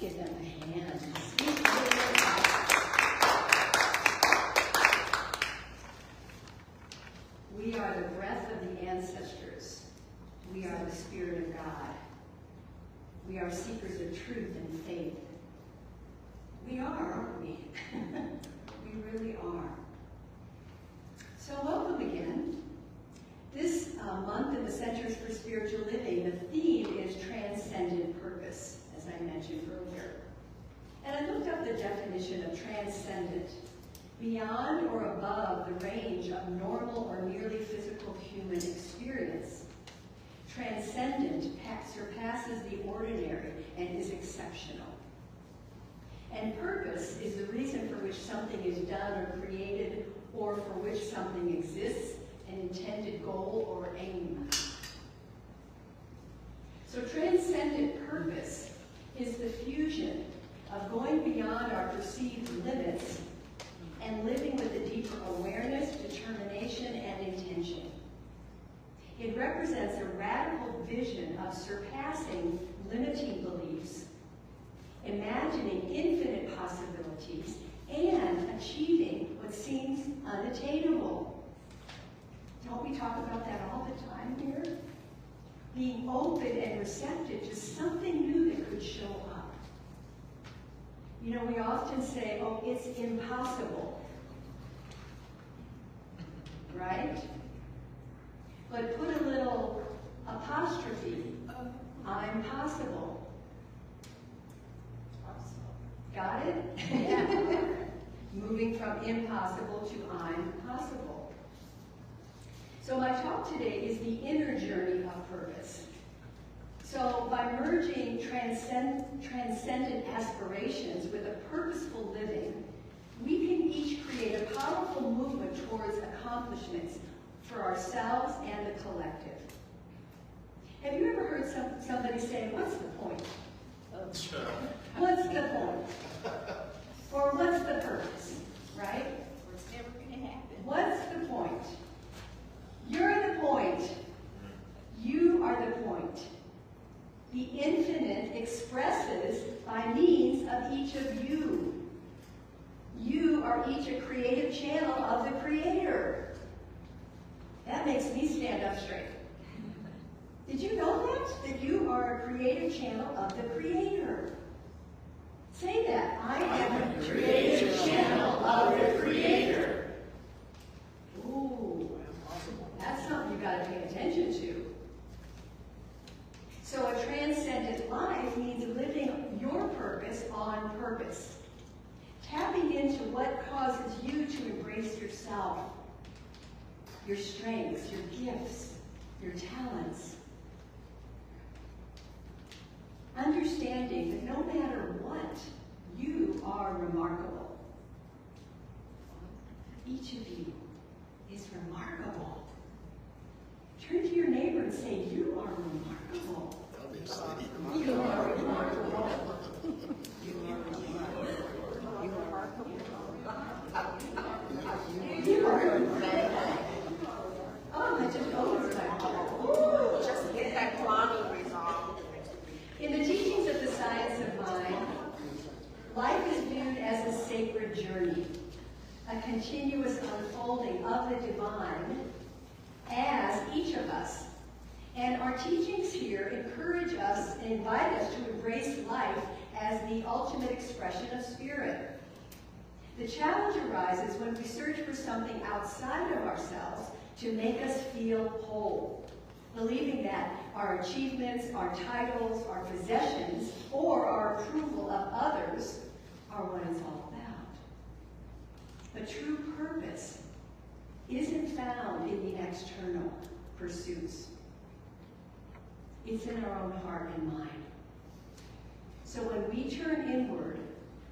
Let's give them a hand. We are the breath of the ancestors. We are the Spirit of God. We are seekers of truth and faith. We are, aren't we? We really are. So welcome again. This month in the Centers for Spiritual Living, the theme is transcendent purpose, as I mentioned earlier. And I looked up the definition of transcendent: beyond or above the range of normal or merely physical human experience. Transcendent surpasses the ordinary and is exceptional. And purpose is the reason for which something is done or created, or for which something exists, an intended goal or aim. So transcendent purpose is the fusion of going beyond our perceived limits and living with a deeper awareness, determination, and intention. It represents a radical vision of surpassing limiting beliefs, imagining infinite possibilities, and achieving what seems unattainable. Don't we talk about that all the time here? Being open and receptive to something new that could show up. You know, we often say, oh, it's impossible. Right? But put a little apostrophe. I'm possible. Got it? Yeah. Moving from impossible to I'm possible. So my talk today is the inner journey of purpose. So by merging transcendent aspirations with a purposeful living, we can each create a powerful movement towards accomplishments for ourselves and the collective. Have you ever heard somebody say, what's the point? What's the point? Or what's the purpose, right? Or it's never going to happen. What's the point? You're the point. You are the point. The infinite expresses by means of each of you. You are each a creative channel of the Creator. That makes me stand up straight. Did you know that? That you are a creative channel of the Creator. Say that. I am a creative channel of the Creator. Ooh, that's something you've got to pay attention to. So a transcendent life means living your purpose on purpose. Tapping into what causes you to embrace yourself, your strengths, your gifts, your talents. Understanding that no matter what, you are remarkable. Each of you is remarkable. Turn to your neighbor and say, you are remarkable. You are remarkable. You are remarkable. You are remarkable. Oh, I just opened my heart. Just get that clogging resolved. In the teachings of the science of mind, life is viewed as a sacred journey, a continuous unfolding of the divine as each of us. And our teachings here encourage us and invite us to embrace life as the ultimate expression of spirit. The challenge arises when we search for something outside of ourselves to make us feel whole, believing that our achievements, our titles, our possessions, or our approval of others are what it's all about. But true purpose isn't found in the external pursuits. It's in our own heart and mind. So when we turn inward,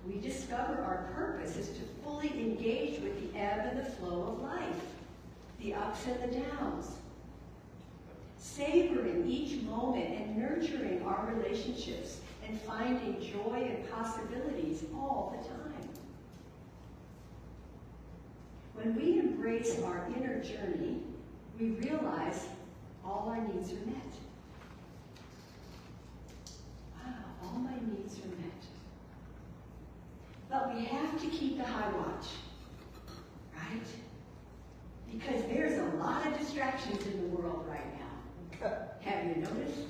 we discover our purpose is to fully engage with the ebb and the flow of life, the ups and the downs, savoring each moment and nurturing our relationships and finding joy and possibilities all the time. When we embrace our inner journey, we realize all our needs are met. Wow, all my needs are met. But we have to keep the high watch, right? Because there's a lot of distractions in the world right now. Have you noticed?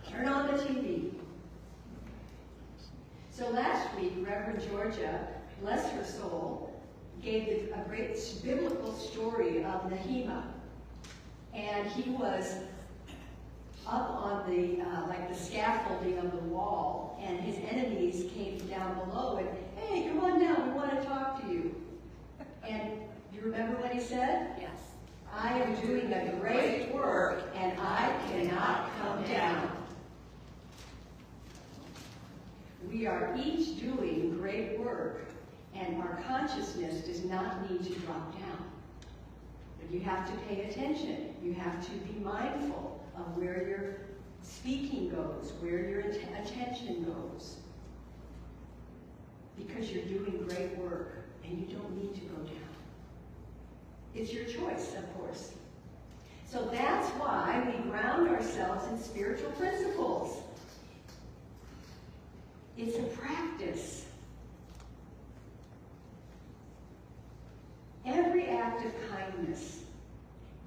Turn on the TV. So last week, Reverend Georgia, bless her soul, gave a great biblical story of Nehemiah. And he was up on the, like the scaffolding of the wall, and his enemies came down below and, hey, come on down, we want to talk to you. And you remember what he said? Yes. I am doing a great work, and I cannot come down. We are each doing great work, and our consciousness does not need to drop down. But you have to pay attention. You have to be mindful of where your speaking goes, where your attention goes. Because you're doing great work, and you don't need to go down. It's your choice, of course. So that's why we ground ourselves in spiritual principles. It's a practice. Every act of kindness,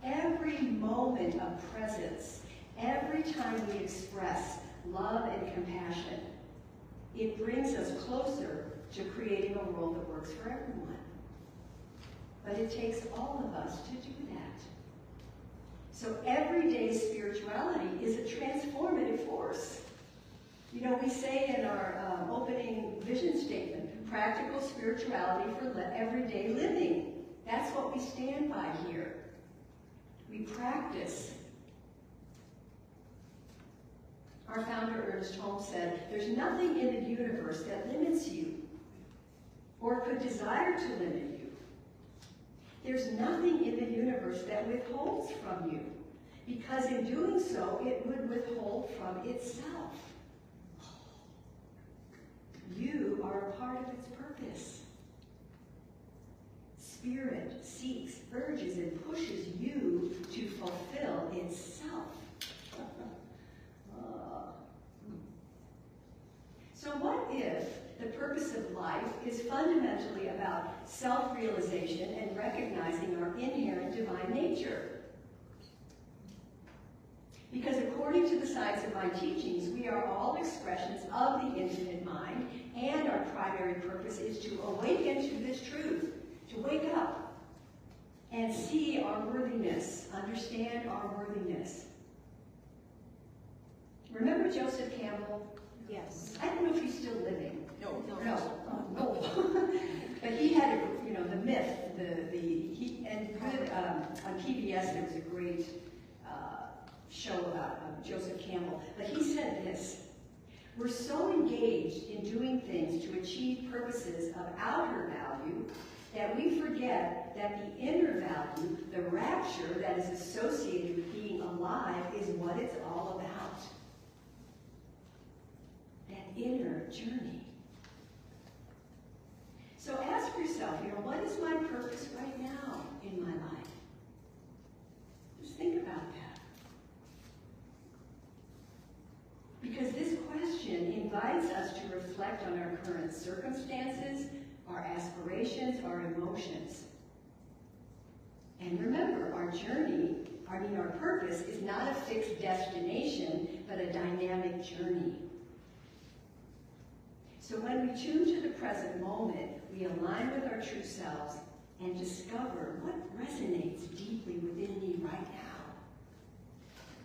every moment of presence, every time we express love and compassion, it brings us closer to creating a world that works for everyone. But it takes all of us to do that. So everyday spirituality is a transformative force. You know, we say in our opening vision statement, practical spirituality for everyday living. That's what we stand by here. We practice. Our founder, Ernest Holmes, said, there's nothing in the universe that limits you or could desire to limit you. There's nothing in the universe that withholds from you, because in doing so, it would withhold from itself. You are a part of its purpose. Spirit seeks, urges, and pushes you to fulfill itself. So what if the purpose of life is fundamentally about self-realization and recognizing our inherent divine nature? Because according to the science of mind teachings, we are all expressions of the infinite mind, and our primary purpose is to awaken to this truth, to wake up and see our worthiness, understand our worthiness. Remember Joseph Campbell? Yes. I don't know if he's still living. No. But he had, the myth, on PBS there was a great show about Joseph Campbell. But he said this: we're so engaged in doing things to achieve purposes of outer value that we forget that the inner value, the rapture that is associated with being alive, is what it's all about. That inner journey. So ask yourself, what is my purpose right now in my life? Just think about that. Because this question invites us to reflect on our current circumstances, our aspirations, our emotions. And remember, our purpose is not a fixed destination, but a dynamic journey. So when we tune to the present moment, we align with our true selves and discover what resonates deeply within me right now.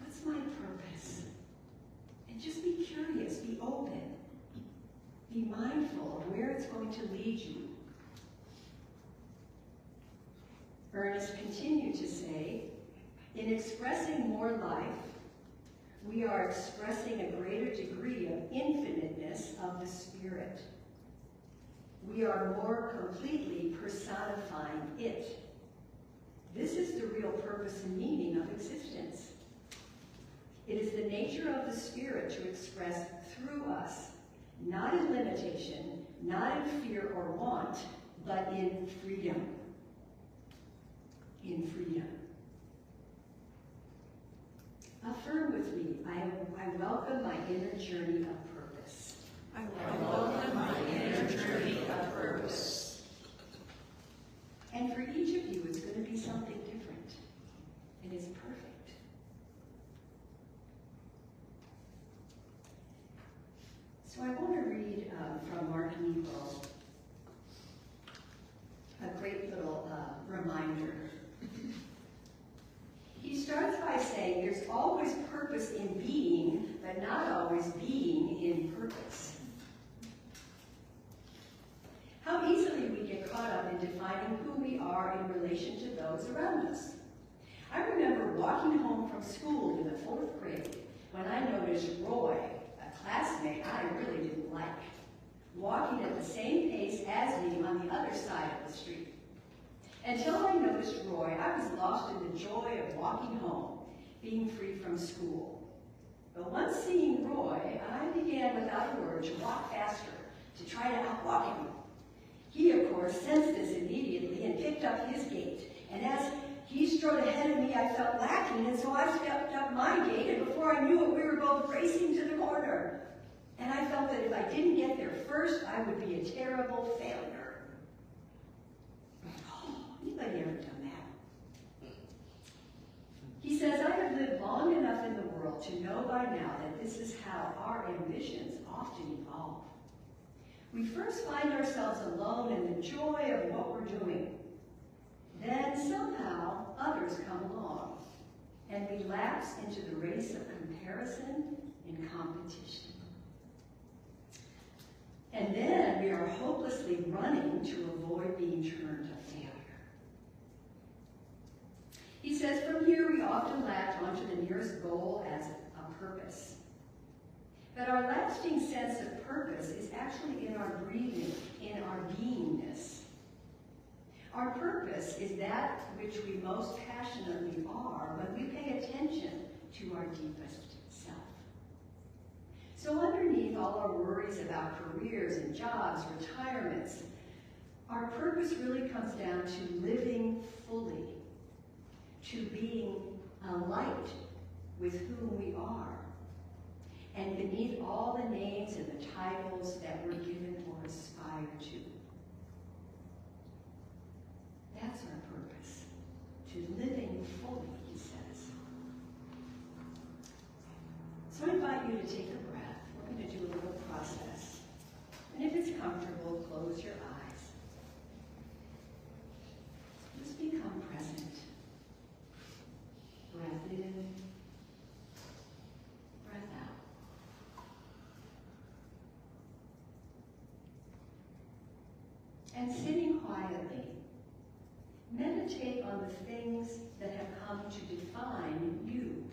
What's my purpose? And just be curious, be open, be mindful of where it's going to lead you. Ernest continued to say, in expressing more life, we are expressing a greater degree of infiniteness of the Spirit. We are more completely personifying it. This is the real purpose and meaning of existence. It is the nature of the Spirit to express through us, not in limitation, not in fear or want, but in freedom. In freedom. Affirm with me, I welcome my inner journey of purpose. I welcome my inner journey around us. I remember walking home from school in the 4th grade when I noticed Roy, a classmate I really didn't like, walking at the same pace as me on the other side of the street. Until I noticed Roy, I was lost in the joy of walking home, being free from school. But once seeing Roy, I began without a word to walk faster, to try to outwalk him. He, of course, sensed this immediately and picked up his gait. And as he strode ahead of me, I felt lacking, and so I stepped up my gait, and before I knew it, we were both racing to the corner. And I felt that if I didn't get there first, I would be a terrible failure. Oh, anybody ever done that? He says, I have lived long enough in the world to know by now that this is how our ambitions often evolve. We first find ourselves alone in the joy of what we're doing. Then somehow others come along, and we lapse into the race of comparison and competition. And then we are hopelessly running to avoid being turned to failure. He says, from here we often latch onto the nearest goal as a purpose. But our lasting sense of purpose is actually in our breathing, in our beingness. Our purpose is that which we most passionately are when we pay attention to our deepest self. So underneath all our worries about careers and jobs, retirements, our purpose really comes down to living fully, to being a light with whom we are, and beneath all the names and the titles that we're given or aspire to. That's our purpose, to living fully, he says. So I invite you to take a breath. We're going to do a little process. And if it's comfortable, close your eyes. Just become present. Breath in, breath out. And sitting quietly, meditate on the things that have come to define you.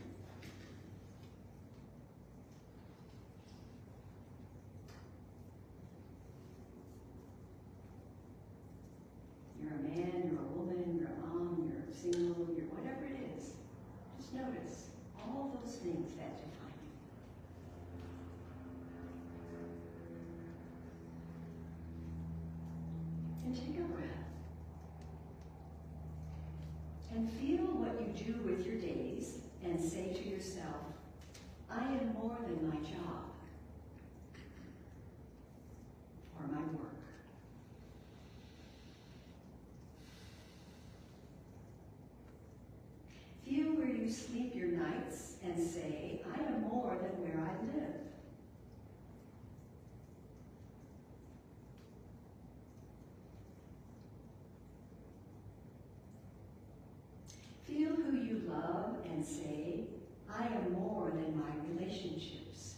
You're a man, you're a woman, you're a mom, you're single, you're whatever it is. Just notice all those things that define you. And take a breath. And feel what you do with your days and say to yourself, I am more than my job or my work. Feel where you sleep your nights and say, I am more than where I live. Feel who you love and say, I am more than my relationships.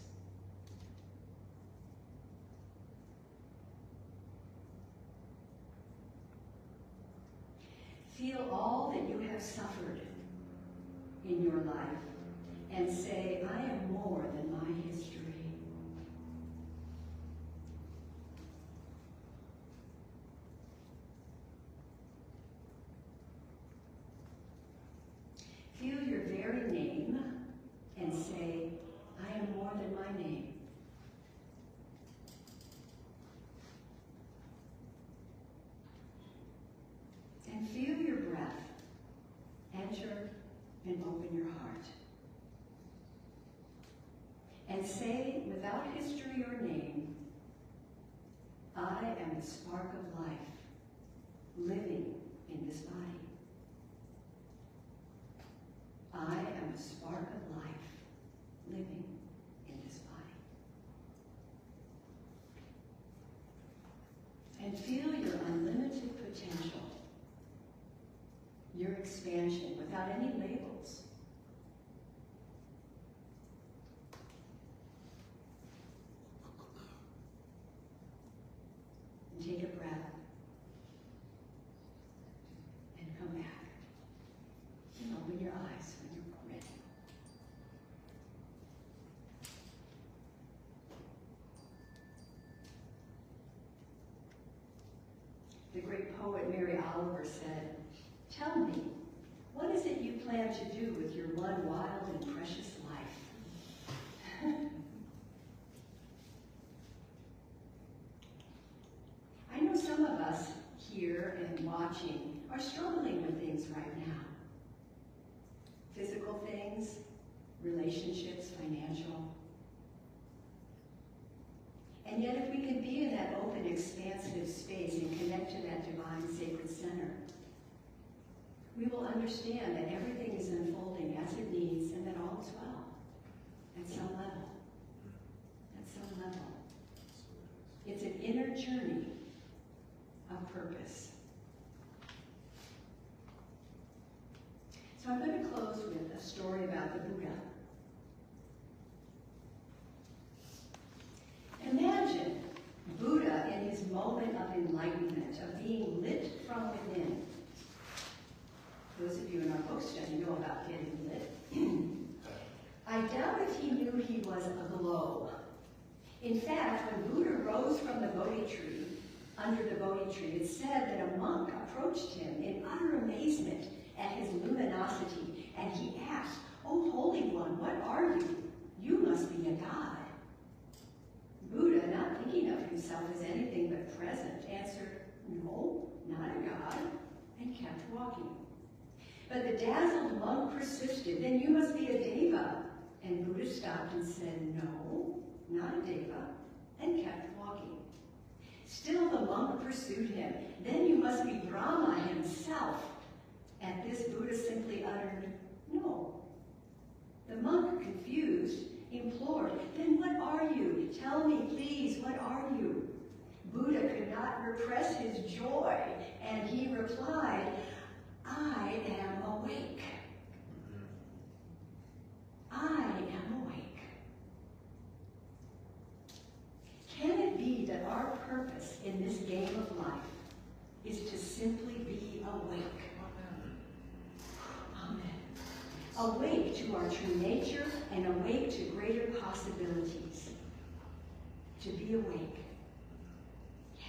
Feel all that you have suffered in your life and say, I am more than my history. Feel your very name and say, I am more than my name. And feel your breath enter and open your heart. And say, without history or name, I am the spark of life living in this body. I am a spark of life living in this body. And feel your unlimited potential, your expansion without any labels. And take a breath and come back. the great poet Mary Oliver said, "Tell me, what is it you plan to do with your one wild and precious life?" I know some of us here and watching are struggling with things right now. Physical things, relationships, financial. And yet if we can be in that open, expansive space and connect to that divine, sacred center, we will understand that everything is unfolding as it needs and that all is well, at some level. At some level. It's an inner journey of purpose. So I'm going to close with a story about the Buddha. Imagine Buddha in his moment of enlightenment, of being lit from within. Those of you in our book study know about getting lit. I doubt if he knew he was aglow. In fact, when Buddha rose from the Bodhi tree, under the Bodhi tree, it said that a monk approached him in utter amazement at his luminosity, and he asked, "Oh, Holy One, what are you? You must be a god." Buddha, not thinking of himself as anything but present, answered, "No, not a god," and kept walking. But the dazzled monk persisted, "Then you must be a deva." And Buddha stopped and said, "No, not a deva," and kept walking. Still the monk pursued him. "Then you must be Brahma himself." At this, Buddha simply uttered, "No." The monk, confused, implored, "Then what are you? Tell me, please, what are you?" Buddha could not repress his joy, and he replied, "I am awake. I am awake." Can it be that our purpose in this game of life is to simply be awake? Amen. Awake to our true nature and awake to greater possibilities. To be awake. Yeah.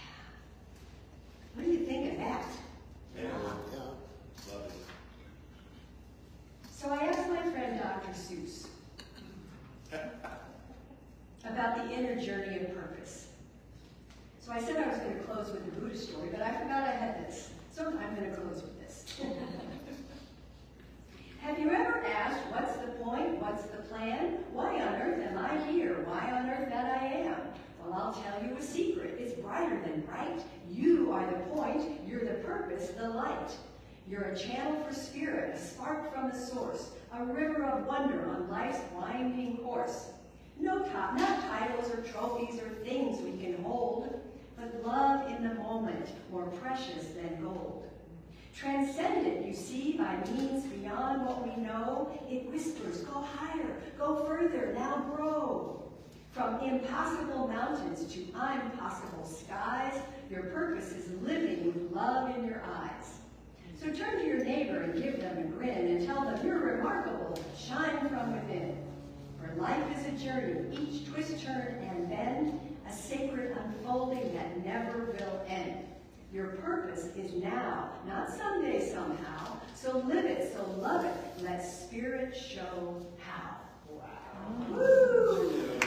What do you think of that? Yeah. Love it. So I asked my friend Dr. Seuss about the inner journey of purpose. So I said I was going to close with the Buddha story, but I forgot I had this. So I'm going to close with this. Have you ever asked, what's the point? What's the plan? Why on earth am I here? Why on earth that I am? Well, I'll tell you a secret. It's brighter than bright. You are the point. You're the purpose, the light. You're a channel for spirit, a spark from the source, a river of wonder on life's winding course. Not titles or trophies or things we can hold, but love in the moment, more precious than gold. Transcendent, you see, by means beyond what we know, it whispers, go higher, go further, now grow. From impossible mountains to impossible skies, your purpose is living with love in your eyes. So turn to your neighbor and give them a grin and tell them you're remarkable, shine from within. For life is a journey, each twist, turn, and bend, a sacred unfolding that never will end. Your purpose is now, not someday somehow. So live it, so love it. Let spirit show how. Wow. Woo!